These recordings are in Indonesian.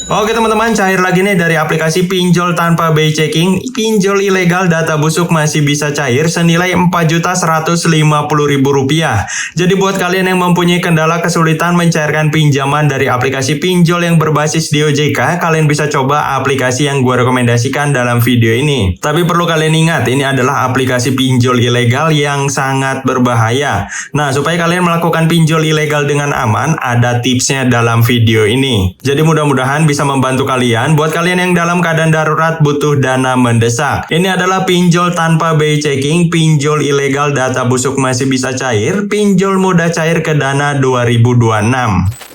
Oke teman-teman, cair lagi nih dari aplikasi pinjol tanpa BI checking. Pinjol ilegal data busuk masih bisa cair senilai Rp4.150.000. Jadi buat kalian yang mempunyai kendala kesulitan mencairkan pinjaman dari aplikasi pinjol yang berbasis di OJK, kalian bisa coba aplikasi yang gue rekomendasikan dalam video ini. Tapi perlu kalian ingat, ini adalah aplikasi pinjol ilegal yang sangat berbahaya. Nah, supaya kalian melakukan pinjol ilegal dengan aman, ada tipsnya dalam video ini. Jadi mudah-mudahan bisa membantu kalian. Buat kalian yang dalam keadaan darurat butuh dana mendesak, ini adalah pinjol tanpa BI checking, pinjol ilegal data busuk masih bisa cair, pinjol mudah cair ke Dana 2026.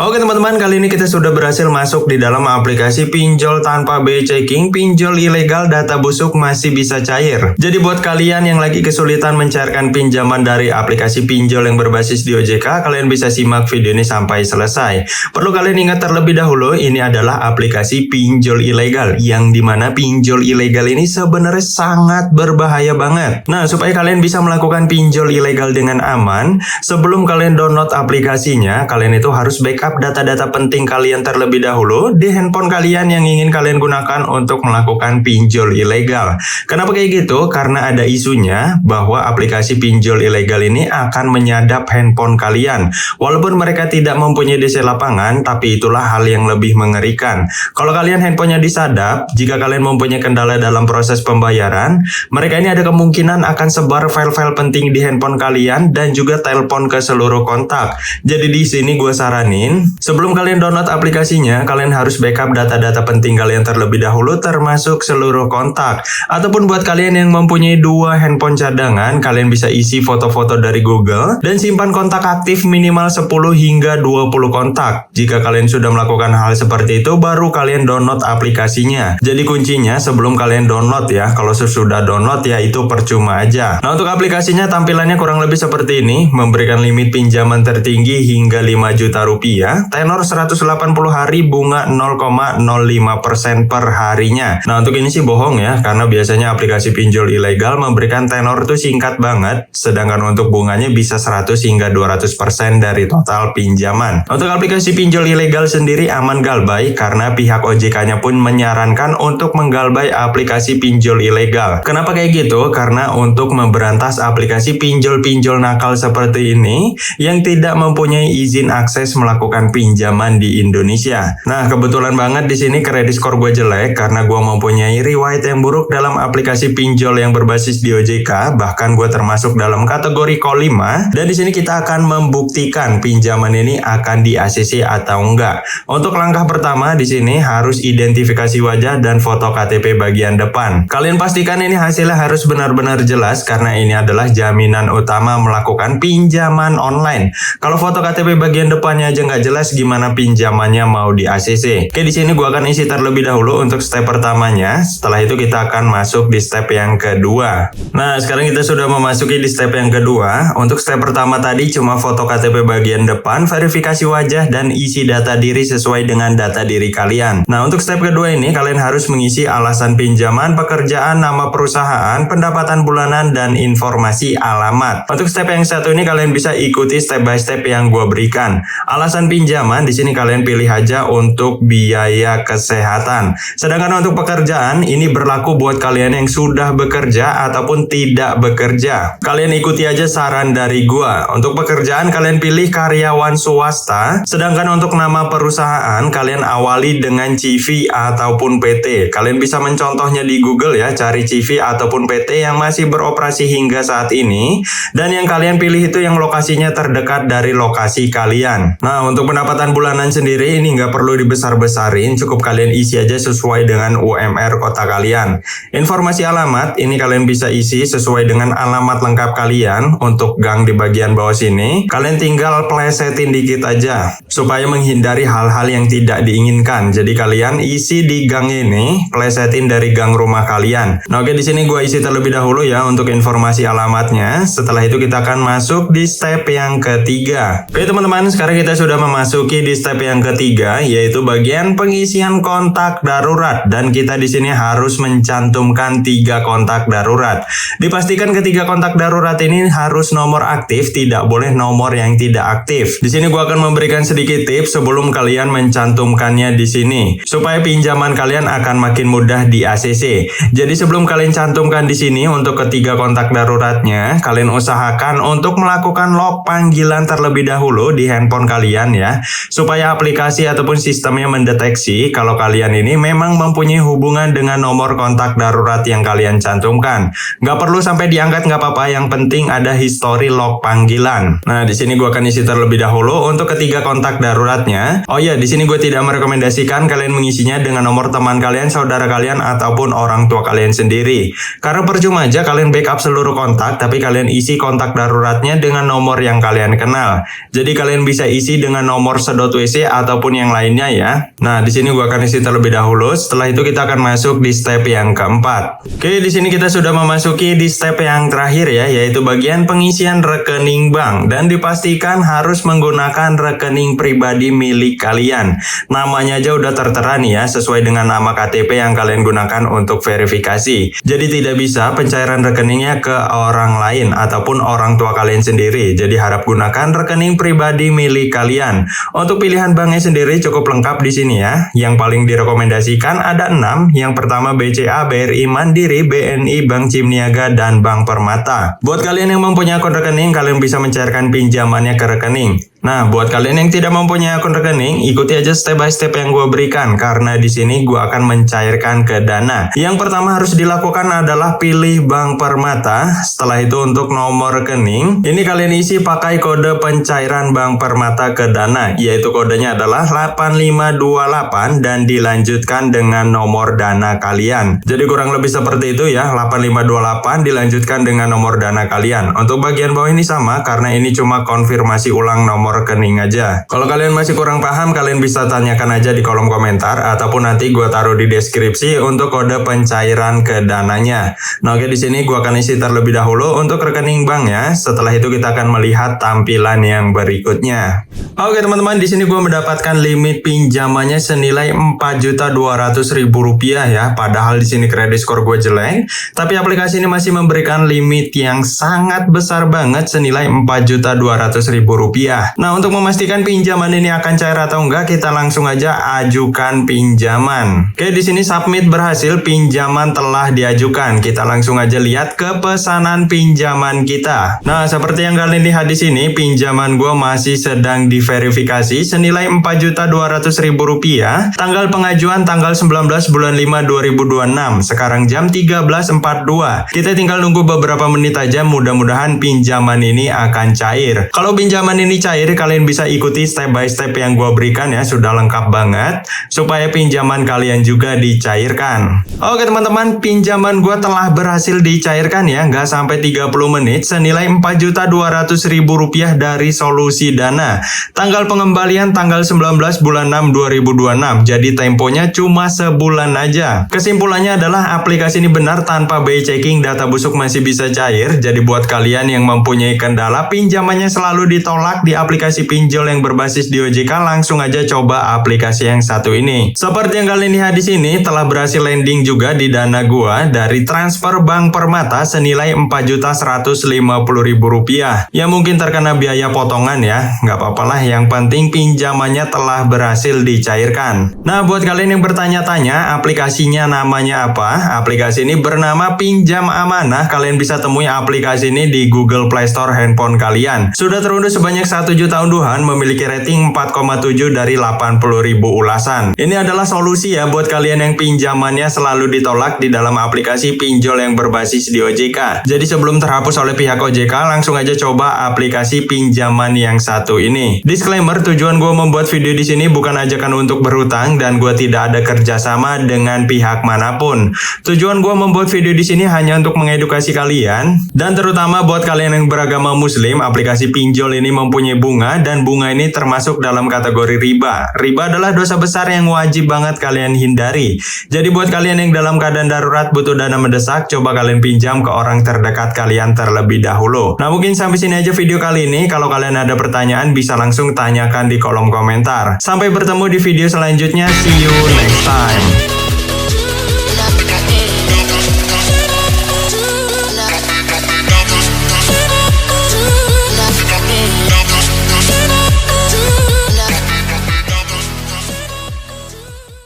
Oke teman-teman, kali ini kita sudah berhasil masuk di dalam aplikasi pinjol tanpa BI checking, pinjol ilegal data busuk masih bisa cair. Jadi buat kalian yang lagi kesulitan mencairkan pinjaman dari aplikasi pinjol yang berbasis di OJK, kalian bisa simak video ini sampai selesai. Perlu kalian ingat terlebih dahulu, ini adalah aplikasi pinjol ilegal, yang dimana pinjol ilegal ini sebenarnya sangat berbahaya banget. Nah, supaya kalian bisa melakukan pinjol ilegal dengan aman, sebelum kalian download aplikasinya, kalian itu harus backup data-data penting kalian terlebih dahulu di handphone kalian yang ingin kalian gunakan untuk melakukan pinjol ilegal. Kenapa kayak gitu? Karena ada isunya bahwa aplikasi pinjol ilegal ini akan menyadap handphone kalian. Walaupun mereka tidak mempunyai DC lapangan, tapi itulah hal yang lebih mengerikan. Kalau kalian handphonenya disadap, jika kalian mempunyai kendala dalam proses pembayaran, mereka ini ada kemungkinan akan sebar file-file penting di handphone kalian dan juga telepon ke seluruh kontak. Jadi di sini gue saranin, sebelum kalian download aplikasinya, kalian harus backup data-data penting kalian terlebih dahulu, termasuk seluruh kontak. Ataupun buat kalian yang mempunyai 2 handphone cadangan, kalian bisa isi foto-foto dari Google dan simpan kontak aktif minimal 10 hingga 20 kontak. Jika kalian sudah melakukan hal seperti itu, baru kalian download aplikasinya. Jadi kuncinya sebelum kalian download ya, kalau sudah download ya itu percuma aja. Nah, untuk aplikasinya tampilannya kurang lebih seperti ini, memberikan limit pinjaman tertinggi hingga 5 juta rupiah. Tenor 180 hari, bunga 0,05% per harinya. Nah, untuk ini sih bohong ya, karena biasanya aplikasi pinjol ilegal memberikan tenor tuh singkat banget, sedangkan untuk bunganya bisa 100 hingga 200% dari total pinjaman. Untuk aplikasi pinjol ilegal sendiri aman galbay, karena pihak OJK-nya pun menyarankan untuk menggalbay aplikasi pinjol ilegal. Kenapa kayak gitu? Karena untuk memberantas aplikasi pinjol-pinjol nakal seperti ini yang tidak mempunyai izin akses melakukan pinjaman di Indonesia. Nah, kebetulan banget di sini kredit skor gue jelek karena gue mempunyai riwayat yang buruk dalam aplikasi pinjol yang berbasis di OJK, bahkan gue termasuk dalam kategori Q5. Dan di sini kita akan membuktikan pinjaman ini akan di ACC atau enggak. Untuk langkah pertama di sini harus identifikasi wajah dan foto KTP bagian depan. Kalian pastikan ini hasilnya harus benar-benar jelas karena ini adalah jaminan utama melakukan pinjaman online. Kalau foto KTP bagian depannya aja nggak jelas, gimana pinjamannya mau di ACC? Oke, di sini gua akan isi terlebih dahulu untuk step pertamanya. Setelah itu kita akan masuk di step yang kedua. Nah, sekarang kita sudah memasuki di step yang kedua. Untuk step pertama tadi cuma foto KTP bagian depan, verifikasi wajah, dan isi data diri sesuai dengan data diri kalian. Nah, untuk step kedua ini kalian harus mengisi alasan pinjaman, pekerjaan, nama perusahaan, pendapatan bulanan, dan informasi alamat. Untuk step yang satu ini kalian bisa ikuti step by step yang gua berikan. Alasan pinjaman di sini kalian pilih aja untuk biaya kesehatan. Sedangkan untuk pekerjaan ini berlaku buat kalian yang sudah bekerja ataupun tidak bekerja. Kalian ikuti aja saran dari gua. Untuk pekerjaan kalian pilih karyawan swasta. Sedangkan untuk nama perusahaan kalian awali dengan CV ataupun PT. Kalian bisa mencontohnya di Google ya, cari CV ataupun PT yang masih beroperasi hingga saat ini. Dan yang kalian pilih itu yang lokasinya terdekat dari lokasi kalian. Nah, untuk pendapatan bulanan sendiri ini nggak perlu dibesar-besarin, cukup kalian isi aja sesuai dengan UMR kota kalian. Informasi alamat ini kalian bisa isi sesuai dengan alamat lengkap kalian. Untuk gang di bagian bawah sini, kalian tinggal plesetin dikit aja supaya menghindari hal-hal yang tidak diinginkan. Jadi kalian isi di gang ini, plesetin dari gang rumah kalian. Nah, oke, di sini gua isi terlebih dahulu ya untuk informasi alamatnya. Setelah itu kita akan masuk di step yang ketiga. Oke teman-teman, sekarang kita sudah memasuki memasuki di step yang ketiga, yaitu bagian pengisian kontak darurat. Dan kita di sini harus mencantumkan 3 kontak darurat. Dipastikan ketiga kontak darurat ini harus nomor aktif, tidak boleh nomor yang tidak aktif. Di sini gua akan memberikan sedikit tips sebelum kalian mencantumkannya di sini, supaya pinjaman kalian akan makin mudah di ACC. Jadi sebelum kalian cantumkan di sini untuk ketiga kontak daruratnya, kalian usahakan untuk melakukan lock panggilan terlebih dahulu di handphone kalian ya, supaya aplikasi ataupun sistemnya mendeteksi kalau kalian ini memang mempunyai hubungan dengan nomor kontak darurat yang kalian cantumkan. Nggak perlu sampai diangkat, nggak apa-apa, yang penting ada history lock panggilan. Nah, di sini gue akan isi terlebih dahulu untuk ketiga kontak daruratnya. Oh iya, di sini gue tidak merekomendasikan kalian mengisinya dengan nomor teman kalian, saudara kalian, ataupun orang tua kalian sendiri. Karena percuma aja kalian backup seluruh kontak, tapi kalian isi kontak daruratnya dengan nomor yang kalian kenal. Jadi kalian bisa isi dengan nomor sedot.wc ataupun yang lainnya ya. Nah, di sini gue akan isi terlebih dahulu. Setelah itu kita akan masuk di step yang keempat. Oke, di sini kita sudah memasuki di step yang terakhir ya, yaitu bagian pengisian rekening bank. Dan dipastikan harus menggunakan rekening pribadi milik kalian. Namanya aja udah tertera nih ya, sesuai dengan nama KTP yang kalian gunakan untuk verifikasi. Jadi tidak bisa pencairan rekeningnya ke orang lain ataupun orang tua kalian sendiri. Jadi harap gunakan rekening pribadi milik kalian. Untuk pilihan banknya sendiri cukup lengkap di sini ya. Yang paling direkomendasikan ada 6. Yang pertama BCA, BRI Mandiri, BNI, Bank Cimniaga, dan Bank Permata. Buat kalian yang mempunyai akun rekening, kalian bisa mencairkan pinjamannya ke rekening. Nah, buat kalian yang tidak mempunyai akun rekening, ikuti aja step by step yang gue berikan, karena di sini gue akan mencairkan ke Dana. Yang pertama harus dilakukan adalah pilih Bank Permata. Setelah itu untuk nomor rekening, ini kalian isi pakai kode pencairan Bank Permata ke Dana, yaitu kodenya adalah 8528 dan dilanjutkan dengan nomor Dana kalian. Jadi kurang lebih seperti itu ya, 8528 dilanjutkan dengan nomor Dana kalian. Untuk bagian bawah ini sama, karena ini cuma konfirmasi ulang nomor rekening aja. Kalau kalian masih kurang paham, kalian bisa tanyakan aja di kolom komentar ataupun nanti gue taruh di deskripsi untuk kode pencairan ke Dananya. Nah, oke, di sini gue akan isi terlebih dahulu untuk rekening bank ya. Setelah itu kita akan melihat tampilan yang berikutnya. Oke teman-teman, di sini gue mendapatkan limit pinjamannya senilai Rp4.200.000 ya. Padahal di sini kredit skor gue jelek, tapi aplikasi ini masih memberikan limit yang sangat besar banget senilai Rp4.200.000. Nah, untuk memastikan pinjaman ini akan cair atau enggak, kita langsung aja ajukan pinjaman. Oke, di sini submit berhasil, pinjaman telah diajukan. Kita langsung aja lihat ke pesanan pinjaman kita. Nah, seperti yang kalian lihat di sini, pinjaman gue masih sedang diverifikasi senilai Rp4.200.000. Tanggal pengajuan tanggal 19 bulan 5 2026. Sekarang jam 13.42. Kita tinggal nunggu beberapa menit aja, mudah-mudahan pinjaman ini akan cair. Kalau pinjaman ini cair, kalian bisa ikuti step by step yang gue berikan ya, sudah lengkap banget supaya pinjaman kalian juga dicairkan. Oke teman-teman, pinjaman gue telah berhasil dicairkan ya, nggak sampai 30 menit senilai Rp4.200.000 dari solusi Dana. Tanggal pengembalian tanggal 19 bulan 6 2026, jadi temponya cuma sebulan aja. Kesimpulannya adalah aplikasi ini benar, tanpa BI checking data busuk masih bisa cair. Jadi buat kalian yang mempunyai kendala pinjamannya selalu ditolak di aplikasi pinjol yang berbasis di OJK, langsung aja coba aplikasi yang satu ini. Seperti yang kalian lihat di sini, telah berhasil landing juga di Dana gua dari transfer Bank Permata senilai Rp4.150.000. Ya mungkin terkena biaya potongan ya, nggak apa-apa lah, yang penting pinjamannya telah berhasil dicairkan. Nah, buat kalian yang bertanya-tanya aplikasinya namanya apa, aplikasi ini bernama Pinjam Amanah. Kalian bisa temui aplikasi ini di Google Play Store handphone kalian. Sudah terunduh sebanyak 1 juta unduhan, memiliki rating 4,7 dari 80.000 ulasan. Ini adalah solusi ya buat kalian yang pinjamannya selalu ditolak di dalam aplikasi pinjol yang berbasis di OJK. Jadi sebelum terhapus oleh pihak OJK, langsung aja coba aplikasi pinjaman yang satu ini. Disclaimer, tujuan gue membuat video di sini bukan ajakan untuk berhutang dan gue tidak ada kerjasama dengan pihak manapun. Tujuan gue membuat video di sini hanya untuk mengedukasi kalian, dan terutama buat kalian yang beragama Muslim, aplikasi pinjol ini mempunyai bunga bunga, dan bunga ini termasuk dalam kategori riba. Riba adalah dosa besar yang wajib banget kalian hindari. Jadi buat kalian yang dalam keadaan darurat butuh dana mendesak, coba kalian pinjam ke orang terdekat kalian terlebih dahulu. Nah, mungkin sampai sini aja video kali ini. Kalau kalian ada pertanyaan bisa langsung tanyakan di kolom komentar. Sampai bertemu di video selanjutnya. See you next time.